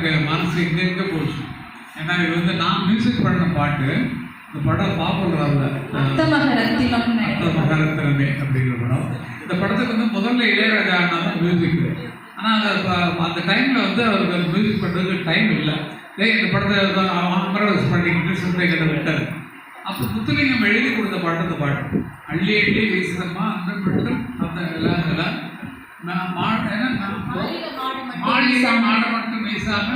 எனக்கு மனசு இங்கே போச்சு. ஏன்னா இது வந்து நான் மியூசிக் பண்ண பாட்டு, இந்த படம் பாப்புலர் ஆகல, மகரத்தினமே அப்படிங்கிற படம். இந்த படத்துக்கு வந்து முதல்ல இளையராஜா அண்ணா தான் மியூசிக். ஆனால் அந்த டைமில் வந்து அவருக்கு மியூசிக் பண்ணுறதுக்கு டைம் இல்லை. இந்த படத்தை அமரவஸ் பண்ணிக்கிட்டு சுந்தரகிட்ட விட்டார். அப்போ முத்துலிங்கம் எழுதி கொடுத்த பாட்டு அந்த பாட்டு அள்ளி அள்ளி வீசுதம்மா அந்த மட்டும் அந்த எல்லாம் மாளிகை மாட மட்டும் வீசாம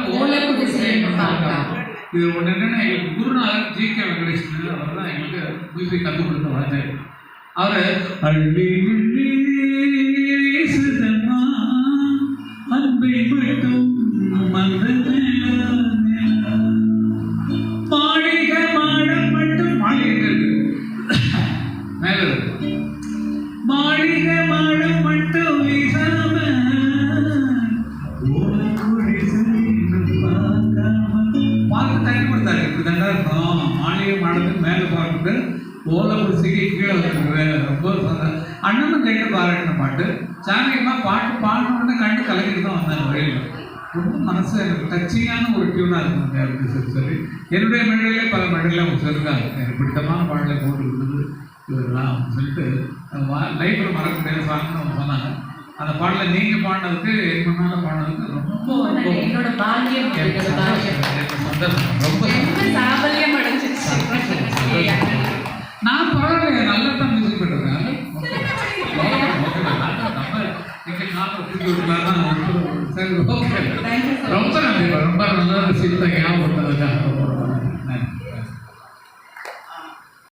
இது ஒன்று என்னன்னா, எங்களுக்கு குருநாதர் ஜி.கே. வெங்கடேசன் அவர் தான் எங்களுக்கு மியூசிக் கற்றுக் கொடுத்த வாத்தியார். அவர் அள்ளி அள்ளி வீசுதம்மா அன்பை மட்டும் மாளிகை மாடம் மட்டும் மாளிகை மேல மாளிகை மாடம் மட்டும் வீசாம பார்த்து டைம் கொடுத்தாரு. இப்படிதாண்டா இருக்கணும், மாளிகை மாடத்துக்கு மேலே பார்த்துட்டு ஓலை குடிசைக்கு கீழே வந்துருக்குது. ரொம்ப அண்ணனும் கேட்டு பாராட்டின பாட்டு. சாமியமாக பாட்டு பாடணுன்னு கண்டு கலக்கிட்டு தான் வந்தாங்க வழியில். ரொம்ப மனசு எனக்கு டச்சிங்கான ஒரு டியூனாக இருக்குங்க அப்படின்னு சொல்லி என்னுடைய மெடலே பல மெடலில் அவங்க சொல்லியிருக்காங்க. எனக்கு பிடித்தமான பாடலை போட்டு கொடுத்தது இவரெல்லாம் அப்படின்னு சொல்லிட்டு லைஃப்பில் மறக்க முடியாத சாங்னு அவங்க சொன்னாங்க. அந்த பாடலை நீங்கள் பாடினதுக்கு என் முன்னால் பாடினதுக்கு ரொம்ப என்னோட பாக்கியம், சந்தோஷம், ரொம்ப நான் பரவாயில்ல, நல்லா தான் மியூசிக் பண்ணுறேன். ரொம்ப நன்றி, ரொம்ப நல்லா சித்த ஞாபகம் பண்ணதுக்காக.